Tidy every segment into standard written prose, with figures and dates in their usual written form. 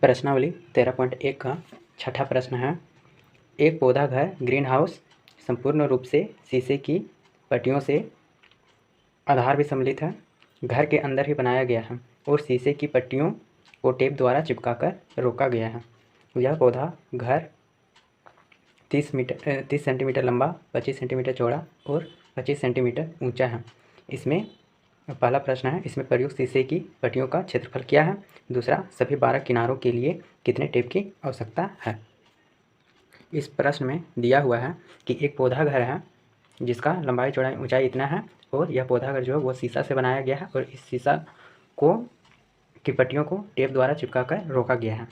प्रश्नावली 13.1 का छठा प्रश्न है। एक पौधा घर ग्रीन हाउस संपूर्ण रूप से शीशे की पट्टियों से आधार भी सम्मिलित है, घर के अंदर ही बनाया गया है और शीशे की पट्टियों को टेप द्वारा चिपकाकर रोका गया है। यह पौधा घर 30 सेंटीमीटर लंबा, 25 सेंटीमीटर चौड़ा और 25 सेंटीमीटर ऊंचा है। इसमें पहला प्रश्न है, इसमें प्रयुक्त शीशे की पट्टियों का क्षेत्रफल क्या है। दूसरा, सभी 12 किनारों के लिए कितने टेप की आवश्यकता है। इस प्रश्न में दिया हुआ है कि एक पौधा घर है जिसका लंबाई चौड़ाई ऊंचाई इतना है और यह पौधा घर जो है वो शीशा से बनाया गया है और इस शीशा को की पट्टियों को टेप द्वारा चिपका कर रोका गया है।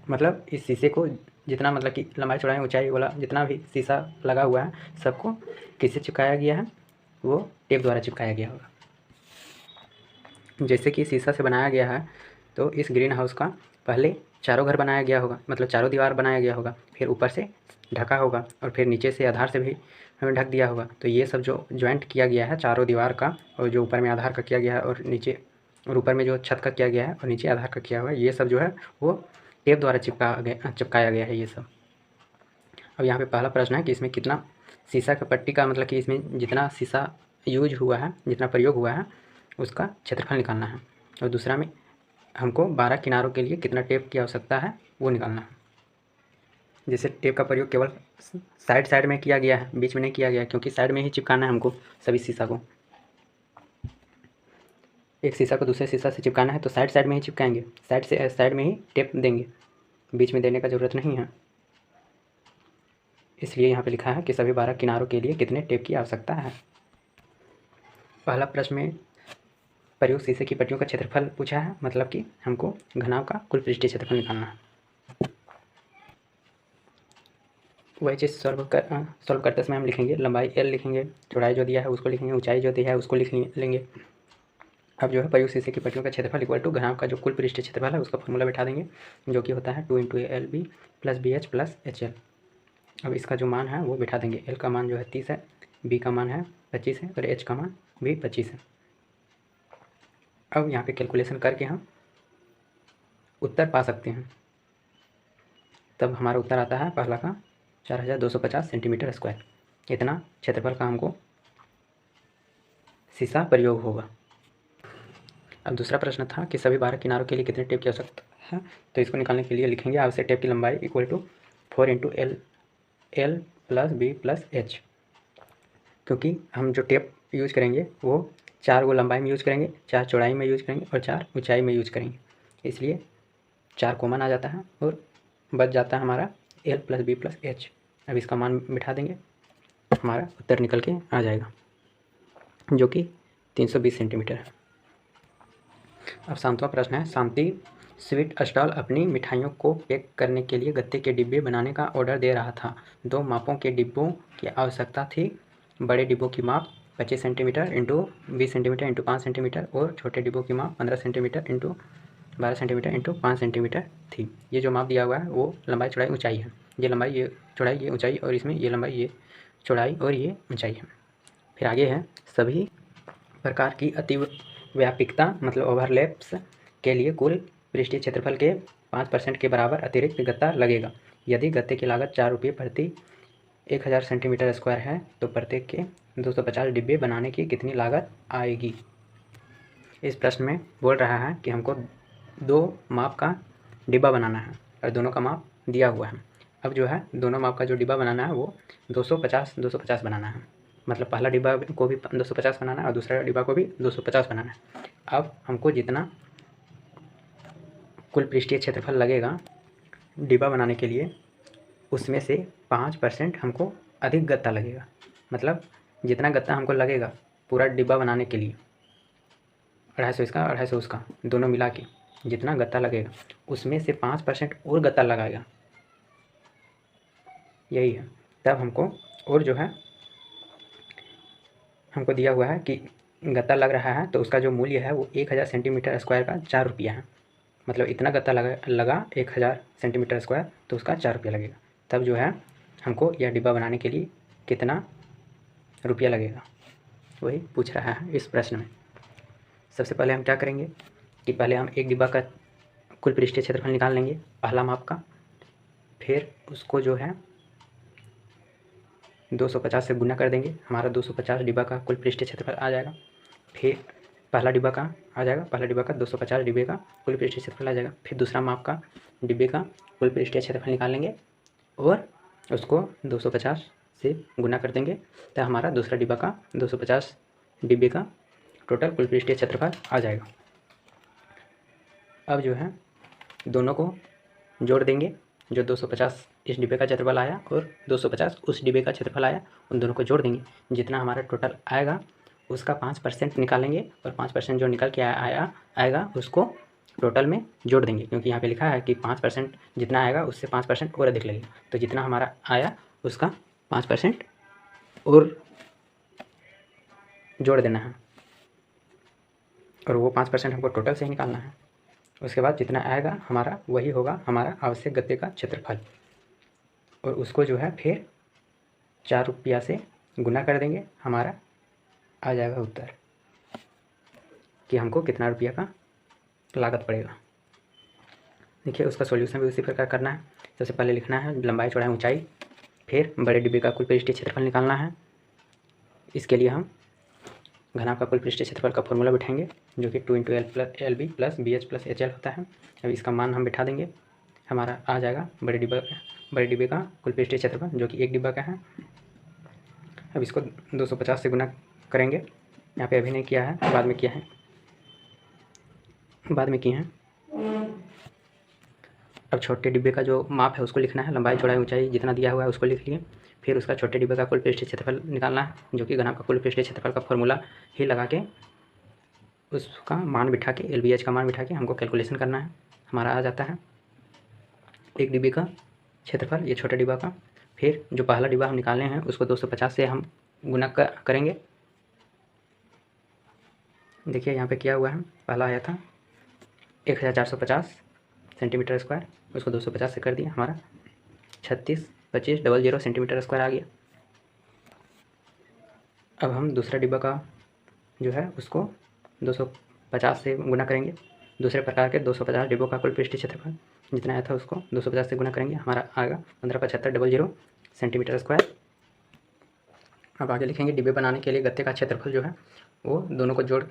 मतलब इस शीशे को जितना मतलब कि लंबाई चौड़ाई ऊंचाई वाला जितना भी शीशा लगा हुआ है सबको किससे चिपकाया गया है, वो टेप द्वारा चिपकाया गया होगा। जैसे कि शीशा से बनाया गया है तो इस ग्रीन हाउस का पहले चारों घर बनाया गया होगा, मतलब चारों दीवार बनाया गया होगा, फिर ऊपर से ढका होगा और फिर नीचे से आधार से भी हमें ढक दिया होगा। तो ये सब जो जॉइंट किया गया है चारों दीवार का और जो ऊपर में आधार का किया गया है और नीचे और ऊपर में जो छत का किया गया है और नीचे आधार का किया हुआ है, ये सब जो है वो टेप द्वारा चिपकाया गया है ये सब। अब यहाँ पे पहला प्रश्न है कि इसमें कितना शीशा की पट्टी का मतलब कि इसमें जितना शीशा यूज हुआ है, जितना प्रयोग हुआ है उसका क्षेत्रफल निकालना है। और दूसरा में हमको 12 किनारों के लिए कितना टेप की आवश्यकता है वो निकालना है। जैसे टेप का प्रयोग केवल साइड में किया गया है, बीच में नहीं किया गया, क्योंकि साइड में ही चिपकाना है हमको सभी शीशा को। एक शीशा को दूसरे शीशा से चिपकाना है तो साइड में ही चिपकाएंगे, साइड में ही टेप देंगे, बीच में देने का ज़रूरत नहीं है। इसलिए यहाँ पे लिखा है कि सभी 12 किनारों के लिए कितने टेप की आवश्यकता है। पहला प्रश्न में प्रयुक्त शीशे की पट्टियों का क्षेत्रफल पूछा है, मतलब कि हमको घनाभ का कुल पृष्ठीय क्षेत्रफल निकालना है। वही चीज़ सॉल्व करते समय हम लिखेंगे लंबाई L लिखेंगे, चौड़ाई जो दिया है उसको लिखेंगे, ऊंचाई जो दिया है उसको लिख लेंगे। अब जो है प्रयुक्त शीशे की पट्टियों का क्षेत्रफल इक्वल टू घनाभ का जो कुल पृष्ठीय क्षेत्रफल है उसका फॉर्मूला बैठा देंगे, जो कि होता है 2 × LB + BH + HL। अब इसका जो मान है वो बैठा देंगे। L का मान जो है 30 है, B का मान है 25 है और H का मान भी 25 है। अब यहाँ पे कैलकुलेशन करके हम उत्तर पा सकते हैं। तब हमारा उत्तर आता है पहला का 4250 सेंटीमीटर स्क्वायर। इतना क्षेत्रफल का हमको शीशा प्रयोग होगा। अब दूसरा प्रश्न था कि सभी 12 किनारों के लिए कितने टेप की आवश्यकता है। तो इसको निकालने के लिए लिखेंगे आवश्यक टेप की लंबाई equal to 4 × L + B + H। क्योंकि हम जो टेप यूज करेंगे वो 4 वो लंबाई में यूज करेंगे, 4 चौड़ाई में यूज करेंगे और 4 ऊंचाई में यूज करेंगे। इसलिए 4 कॉमन आ जाता है और बच जाता है हमारा L + B + H। अब इसका मान बिठा देंगे, हमारा उत्तर निकल के आ जाएगा जो कि 320 सेंटीमीटर है। अब 7वां प्रश्न है, शांति स्वीट स्टॉल अपनी मिठाइयों को पैक करने के लिए गत्ते के डिब्बे बनाने का ऑर्डर दे रहा था। 2 मापों के डिब्बों की आवश्यकता थी। बड़े डिब्बों की माप 25 सेंटीमीटर × 20 सेंटीमीटर × 5 सेंटीमीटर और छोटे डिब्बों की माप 15 सेंटीमीटर × 12 सेंटीमीटर × 5 सेंटीमीटर थी। ये जो माप दिया हुआ है वो लंबाई चौड़ाई ऊंचाई है। ये लंबाई ये चौड़ाई ये ऊंचाई और इसमें ये लंबाई ये चौड़ाई और ये ऊंचाई है। फिर आगे है, सभी प्रकार की अतिव्यापकता मतलब ओवरलैप्स के लिए कुल पृष्ठीय क्षेत्रफल के 5% के बराबर अतिरिक्त गत्ता लगेगा। यदि गत्ते की लागत 4 रुपये प्रति 1000 सेंटीमीटर स्क्वायर है तो प्रत्येक के 250 डिब्बे बनाने की कितनी लागत आएगी। इस प्रश्न में बोल रहा है कि हमको 2 माप का डिब्बा बनाना है और दोनों का माप दिया हुआ है। अब जो है दोनों माप का जो डिब्बा बनाना है वो 250 बनाना है। मतलब पहला डिब्बा को भी 250 बनाना है और दूसरा डिब्बा को भी 250 बनाना है। अब हमको जितना कुल पृष्ठीय क्षेत्रफल लगेगा डिब्बा बनाने के लिए उसमें से 5% हमको अधिक गत्ता लगेगा। मतलब जितना गत्ता हमको लगेगा पूरा डिब्बा बनाने के लिए 250 इसका 250 उसका दोनों मिला के जितना गत्ता लगेगा उसमें से 5% और गत्ता लगाएगा, यही है। तब हमको और जो है हमको दिया हुआ है कि गत्ता लग रहा है तो उसका जो मूल्य है वो 1000 सेंटीमीटर स्क्वायर का 4 रुपया है। मतलब इतना गत्ता लगा 1000 सेंटीमीटर स्क्वायर तो उसका 4 रुपया लगेगा। तब जो है हमको यह डिब्बा बनाने के लिए कितना रुपया लगेगा वही पूछ रहा है इस प्रश्न में। सबसे पहले हम क्या करेंगे कि पहले हम एक डिब्बा का कुल पृष्ठीय क्षेत्रफल निकाल लेंगे पहला माप का, फिर उसको जो है 250 से गुना कर देंगे, हमारा 250 डिब्बा का कुल पृष्ठीय क्षेत्रफल आ जाएगा। फिर पहला डिब्बा का आ जाएगा, पहला डिब्बा का 250 डिब्बे का कुल पृष्ठीय क्षेत्रफल आ जाएगा। फिर दूसरा माप का डिब्बे का कुल पृष्ठीय क्षेत्रफल निकाल लेंगे और उसको 250 से गुना कर देंगे, तो हमारा दूसरा डिब्बा का 250 डिब्बे का टोटल कुल पृष्ठीय क्षेत्रफल आ जाएगा। अब जो है दोनों को जोड़ देंगे, जो 250 इस डिब्बे का क्षेत्रफल आया और 250 उस डिब्बे का क्षेत्रफल आया, उन दोनों को जोड़ देंगे। जितना हमारा टोटल आएगा उसका 5% निकालेंगे और 5% जो निकल के आएगा उसको टोटल में जोड़ देंगे, क्योंकि यहाँ पे लिखा है कि 5% जितना आएगा उससे 5% और अधिक लगेगा। तो जितना हमारा आया उसका 5% और जोड़ देना है, और वो 5% हमको टोटल से ही निकालना है। उसके बाद जितना आएगा हमारा वही होगा हमारा आवश्यक गत्ते का क्षेत्रफल, और उसको जो है फिर 4 रुपया से गुना कर देंगे, हमारा आ जाएगा उत्तर कि हमको कितना रुपया का लागत पड़ेगा। देखिए उसका सॉल्यूशन भी उसी प्रकार करना है। सबसे पहले लिखना है लंबाई चौड़ाई ऊंचाई, फिर बड़े डिब्बे का कुल पृष्ठीय क्षेत्रफल निकालना है। इसके लिए हम घनाभ का कुल पृष्ठीय क्षेत्रफल का फॉर्मूला बिठाएंगे, जो कि 2 × LB + BH + HL होता है। अब इसका मान हम बिठा देंगे, हमारा आ जाएगा बड़े डिब्बे का कुल पृष्ठीय क्षेत्रफल, जो कि एक डिब्बा का है। अब इसको 250 से गुना करेंगे, यहाँ पे अभी नहीं किया है, बाद में किए हैं। अब छोटे डिब्बे का जो माप है उसको लिखना है, लंबाई चौड़ाई ऊंचाई जितना दिया हुआ है उसको लिख लिए। फिर उसका छोटे डिब्बे का कुल पृष्ठीय क्षेत्रफल निकालना है, जो कि घनाभ का कुल पृष्ठीय क्षेत्रफल का फॉर्मूला ही लगा के उसका मान बिठा के LBH का मान बिठा के हमको कैलकुलेशन करना है। हमारा आ जाता है एक डिब्बे का क्षेत्रफल, ये छोटा डिब्बा का। फिर जो पहला डिब्बा हम निकाले हैं उसको 250 से हम गुना करेंगे। देखिए यहाँ पे किया हुआ है, पहला आया था 1450 सेंटीमीटर स्क्वायर, उसको 250 से कर दिया, हमारा 362500 सेंटीमीटर स्क्वायर आ गया। अब हम दूसरा डिब्बा का जो है उसको 250 से गुना करेंगे। दूसरे प्रकार के 250 डिब्बों का कुल पृष्ठीय क्षेत्रफल जितना आया था उसको 250 से गुना करेंगे, हमारा आएगा 157500 सेंटीमीटर स्क्वायर। अब आगे लिखेंगे डिब्बे बनाने के लिए गत्ते का क्षेत्रफल जो है वो दोनों को जोड़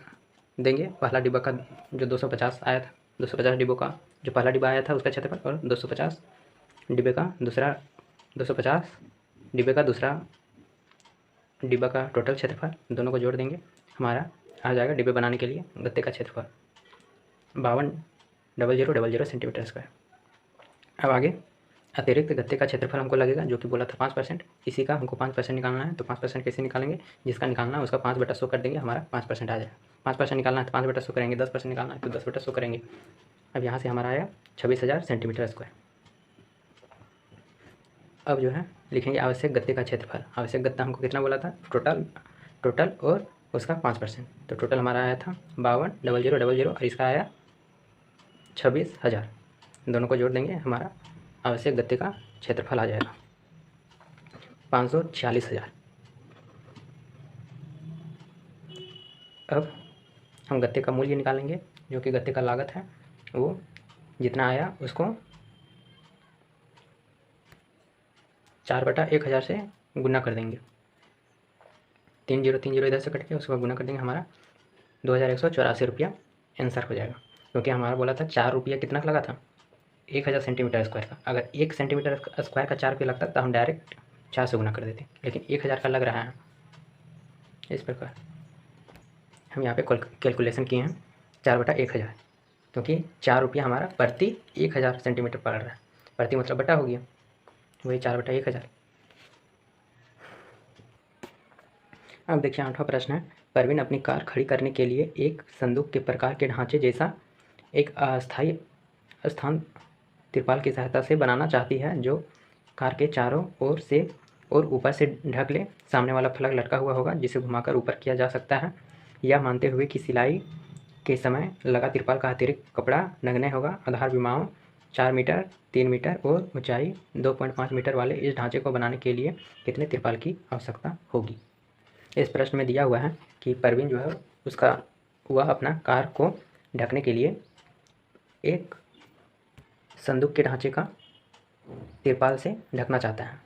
देंगे। पहला डिब्बा का जो 250 आया था, 250 डिब्बों का जो पहला डिब्बा आया था उसका क्षेत्रफल, और 250 डिब्बे का दूसरा 250 डिब्बे का दूसरा डिब्बा का टोटल क्षेत्रफल, दोनों को जोड़ देंगे, हमारा आ जाएगा डिब्बे बनाने के लिए गत्ते का क्षेत्रफल 520000 सेंटीमीटर स्क्वायर। अब आगे अतिरिक्त गत्ते का क्षेत्रफल हमको लगेगा, जो कि बोला था 5%, इसी का हमको 5% निकालना है। तो 5% कैसे निकालेंगे, जिसका निकालना है उसका 5/100 कर देंगे, हमारा 5% आ जाएगा। 5% निकालना है तो 5/100 करेंगे, 10% निकालना है तो 10/100 करेंगे। अब यहाँ से हमारा आया 26000 सेंटीमीटर स्क्वायर। अब जो है लिखेंगे आवश्यक गत्ते का क्षेत्रफल। आवश्यक गत्ता हमको कितना बोला था, टोटल और उसका 5%। तो टोटल हमारा आया था 520000 और इसका आया 26000, दोनों को जोड़ देंगे, हमारा आवश्यक गत्ते का क्षेत्रफल आ जाएगा 546,000। अब हम गत्ते का मूल्य निकालेंगे, जो कि गत्ते का लागत है, वो जितना आया उसको 4/1000 से गुना कर देंगे। 3030 इधर से कट के उसको गुना कर देंगे, हमारा 2184 रुपया आंसर हो जाएगा। क्योंकि हमारा बोला था 4 रुपया कितना लगा था, 1000 सेंटीमीटर स्क्वायर का। अगर 1 सेंटीमीटर स्क्वायर का 4 रुपया लगता तो हम डायरेक्ट 4 से गुना कर देते, लेकिन 1000 का लग रहा है। इस प्रकार हम यहाँ पे कैलकुलेशन किए हैं 4/1000, क्योंकि 4 रुपया हमारा प्रति 1000 सेंटीमीटर पड़ रहा है। प्रति मतलब बटा हो गया, वही 4/1000। अब देखिए 8वां प्रश्न है, परवीन अपनी कार खड़ी करने के लिए एक संदूक के प्रकार के ढांचे जैसा एक अस्थायी स्थान तिरपाल की सहायता से बनाना चाहती है, जो कार के चारों ओर से और ऊपर से ढक ले। सामने वाला फलक लटका हुआ होगा जिसे घुमाकर ऊपर किया जा सकता है, यह मानते हुए कि सिलाई के समय लगा तिरपाल का अतिरिक्त कपड़ा नगण्य होगा। आधार विमाओं 4 मीटर, 3 मीटर और ऊंचाई 2.5 मीटर वाले इस ढांचे को बनाने के लिए कितने तिरपाल की आवश्यकता होगी। इस प्रश्न में दिया हुआ है कि परवीन जो है वह अपना कार को ढकने के लिए एक संदूक के ढांचे का तिरपाल से ढकना चाहता है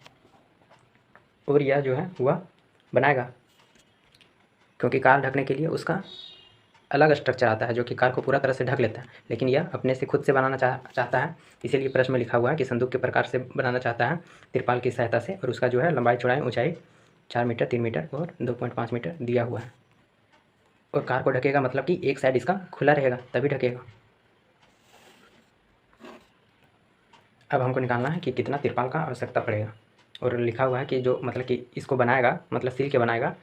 और यह जो है वह बनाएगा, क्योंकि कार ढकने के लिए उसका अलग स्ट्रक्चर आता है जो कि कार को पूरा तरह से ढक लेता है, लेकिन यह अपने से खुद से बनाना चाहता है। इसीलिए प्रश्न में लिखा हुआ है कि संदूक के प्रकार से बनाना चाहता है तिरपाल की सहायता से, और उसका जो है लंबाई चौड़ाई ऊंचाई 4 मीटर 3 मीटर और 2.5 मीटर दिया हुआ है। और कार को ढकेगा मतलब कि एक साइड इसका खुला रहेगा तभी ढकेगा। अब हमको निकालना है कि कितना तिरपाल का आवश्यकता पड़ेगा, और लिखा हुआ है कि जो मतलब कि इसको बनाएगा मतलब सिल के बनाएगा,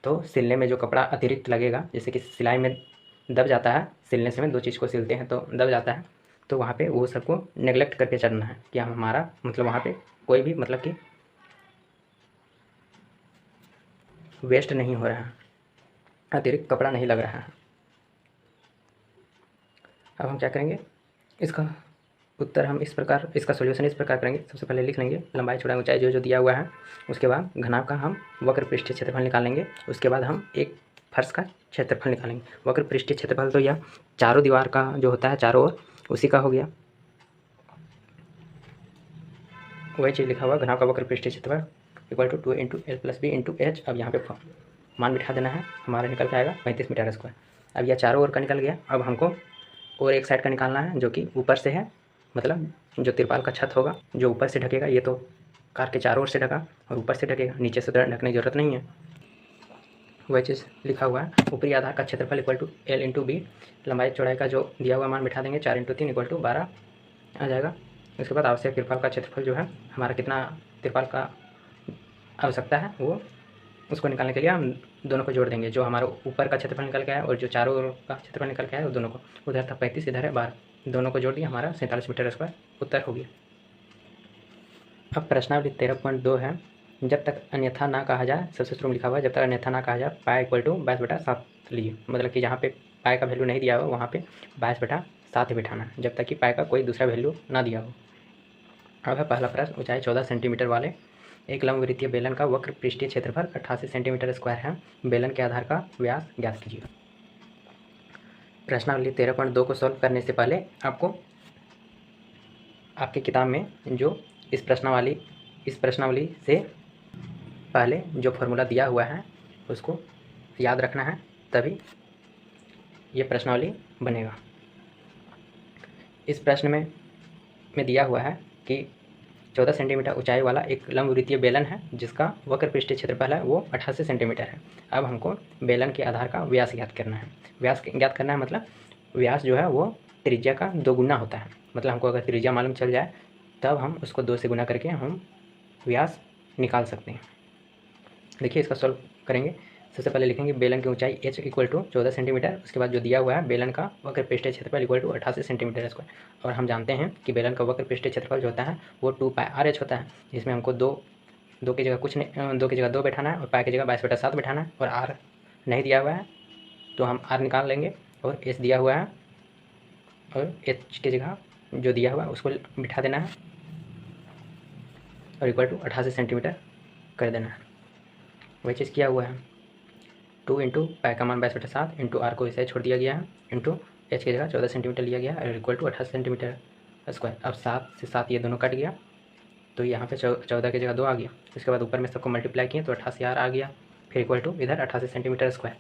तो सिलने में जो कपड़ा अतिरिक्त लगेगा, जैसे कि सिलाई में दब जाता है, सिलने से में 2 चीज़ को सिलते हैं तो दब जाता है, तो वहाँ पे वो सबको नेगलेक्ट करके चलना है कि हमारा मतलब वहाँ पे कोई भी मतलब कि वेस्ट नहीं हो रहा है, अतिरिक्त कपड़ा नहीं लग रहा है। अब हम क्या करेंगे, इसका उत्तर हम इस प्रकार, इसका सॉल्यूशन इस प्रकार करेंगे। सबसे पहले लिख लेंगे लंबाई चौड़ाई ऊंचाई जो जो दिया हुआ है, उसके बाद घनाभ का हम वक्र पृष्ठीय क्षेत्रफल निकालेंगे, उसके बाद हम एक फर्श का क्षेत्रफल निकालेंगे। वक्र पृष्ठीय क्षेत्रफल तो यह चारों दीवार का जो होता है चारों ओर उसी का हो गया, वही चीज़ लिखा हुआ घनाभ का वक्र पृष्ठीय क्षेत्रफल equal to 2 into L plus B into H. अब यहाँ पे मान बिठा देना है, हमारा निकल के आएगा 35 मीटर स्क्वायर। अब यह चारों ओर का निकल गया। अब हमको और एक साइड का निकालना है जो कि ऊपर से है, मतलब जो तिरपाल का छत होगा जो ऊपर से ढकेगा, ये तो कार के चारों ओर से ढका और ऊपर से ढकेगा, नीचे से ढकने की जरूरत नहीं है। वही चीज़ लिखा हुआ है ऊपरी आधार का क्षेत्रफल equal to L into B, लंबाई चौड़ाई का जो दिया हुआ मान बिठा देंगे 4 इंटू 3 इक्वल टू 12 आ जाएगा। उसके बाद आवश्यक तिरपाल का क्षेत्रफल जो है हमारा कितना तिरपाल का आवश्यकता है वो उसको निकालने के लिए हम दोनों को जोड़ देंगे। जो हमारा ऊपर का क्षेत्रफल निकल के आया और जो चारों ओर का क्षेत्रफल निकल के आया वो दोनों को, उधर था 35 इधर है 12, दोनों को जोड़ दिया, हमारा 47 मीटर स्क्वायर उत्तर हो गया। अब प्रश्नावली 13.2 है, जब तक अन्यथा ना कहा जाए, सबसे शुरू में लिखा हुआ है जब तक अन्यथा ना कहा जाए पाई इक्वल टू 22/7 लिए, मतलब कि जहाँ पे पाई का वैल्यू नहीं दिया हो वहाँ पे 22/7 ही बिठाना है जब तक कि पाई का कोई दूसरा वैल्यू ना दिया हो। अब है पहला प्रश्न, ऊंचाई 14 सेंटीमीटर वाले एक लंबवृत्तीय बेलन का वक्र पृष्ठीय क्षेत्रफल 88 सेंटीमीटर स्क्वायर है, बेलन के आधार का व्यास ज्ञात कीजिए। प्रश्नावली 13.2 को सॉल्व करने से पहले आपको आपकी किताब में जो इस प्रश्नावली से पहले जो फॉर्मूला दिया हुआ है उसको याद रखना है, तभी ये प्रश्नावली बनेगा। इस प्रश्न में दिया हुआ है कि 14 सेंटीमीटर ऊंचाई वाला एक लंबवृत्तीय बेलन है जिसका वक्र पृष्ठीय क्षेत्रफल है वो 88 सेंटीमीटर है। अब हमको बेलन के आधार का व्यास ज्ञात करना है। व्यास ज्ञात करना है मतलब व्यास जो है वो त्रिज्या का 2 गुना होता है, मतलब हमको अगर त्रिज्या मालूम चल जाए तब हम उसको 2 से गुना करके हम व्यास निकाल सकते हैं। देखिए इसका सॉल्व करेंगे। सबसे पहले लिखेंगे बेलन की ऊंचाई h इक्वल टू 14 सेंटीमीटर, उसके बाद जो दिया हुआ है बेलन का वक्र पृष्ठीय क्षेत्रफल इक्वल टू 88 सेंटीमीटर स्क्वायर, और हम जानते हैं कि बेलन का वक्र पृष्ठीय क्षेत्रफल जो होता है वो 2πr/h होता है, जिसमें हमको दो की जगह कुछ नहीं, 2 की जगह 2 बैठाना है और पाई की जगह 22/7 बैठाना है, और r नहीं दिया हुआ है तो हम r निकाल लेंगे, और h दिया हुआ है और h की जगह जो दिया हुआ है उसको बिठा देना है और इक्वल टू 88 सेंटीमीटर कर देना है। वही चीज़ किया हुआ है, 2 इंटू पाई का मान 22/7 इंटू आर को इसे छोड़ दिया गया है इंटू एच की जगह 14 सेंटीमीटर लिया गया है इक्वल टू 88 सेंटीमीटर स्क्वायर। अब 7 से 7 ये दोनों कट गया तो यहाँ पे 14 की जगह 2 आ गया, इसके बाद ऊपर में सबको मल्टीप्लाई किए तो 88 आर आ गया, फिर इक्वल टू इधर 88 सेंटीमीटर स्क्वायर।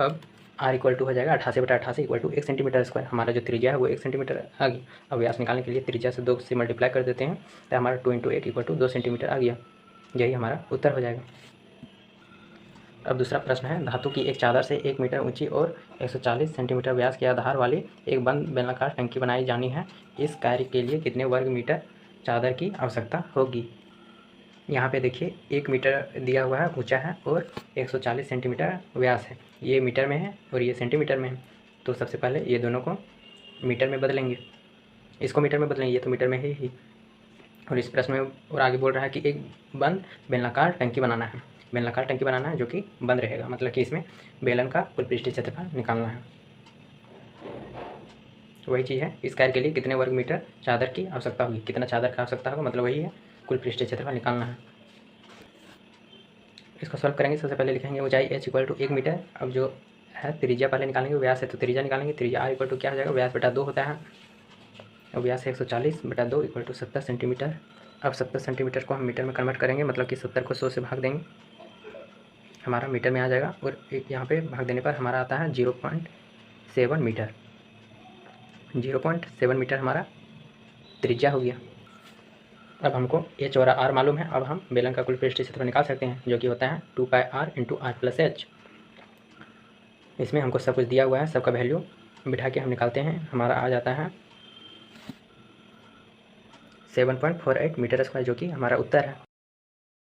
अब आर इक्वल टू हो जाएगा 88/88 इक्वल टू 1 सेंटीमीटर स्क्वायर। हमारा जो त्रिज्या है वो 1 सेंटीमीटर आ गई। अब व्यास निकालने के लिए त्रिज्या से 2 से मल्टीप्लाई कर देते हैं तो हमारा 2 इंटू 8 इक्वल टू 2 सेंटीमीटर आ गया, यही हमारा उत्तर हो जाएगा। अब दूसरा प्रश्न है, धातु की एक चादर से 1 मीटर ऊंची और 140 सेंटीमीटर व्यास के आधार वाली एक बंद बेलनाकार टंकी बनाई जानी है, इस कार्य के लिए कितने वर्ग मीटर चादर की आवश्यकता होगी। यहाँ पे देखिए 1 मीटर दिया हुआ है ऊंचा है और 140 सेंटीमीटर व्यास है, ये मीटर में है और ये सेंटीमीटर में है, तो सबसे पहले ये दोनों को मीटर में बदलेंगे, इसको मीटर में बदलेंगे, ये तो मीटर में है ही। और इस प्रश्न में और आगे बोल रहा है कि एक बंद बेलनाकार टंकी बनाना है, बेलनाकार टंकी बनाना है जो कि बंद रहेगा, मतलब कि इसमें बेलन का कुल पृष्ठीय क्षेत्रफल निकालना है। वही चीज़ है, इस कार्य के लिए कितने वर्ग मीटर चादर की आवश्यकता होगी, कितना चादर की आवश्यकता होगा, मतलब वही है कुल पृष्ठीय क्षेत्रफल निकालना है। इसको सॉल्व करेंगे। सबसे पहले लिखेंगे ऊंचाई h इक्वल टू 1 मीटर। अब जो है त्रिज्या पहले निकालेंगे, व्यास है तो त्रिज्या निकालेंगे, त्रिज्या r इक्वल टू क्या हो जाएगा, व्यास बटा 2 होता है, और व्यास है 140/2 इक्वल टू 70 सेंटीमीटर। अब 70 सेंटीमीटर को हम मीटर में कन्वर्ट करेंगे, मतलब कि 70 को 100 से भाग देंगे, हमारा मीटर में आ जाएगा। और यहाँ पे भाग देने पर हमारा आता है 0.7 मीटर। 0.7 मीटर हमारा त्रिज्या हो गया। अब हमको h और r मालूम है। अब हम बेलन का कुल पृष्ठीय क्षेत्रफल निकाल सकते हैं, जो कि होता है 2πr × r+h। इसमें हमको सब कुछ दिया हुआ है, सबका वैल्यू बिठा के हम निकालते हैं। हमारा आ जाता है 7.48 मीटर स्क्वायर, जो कि हमारा उत्तर है।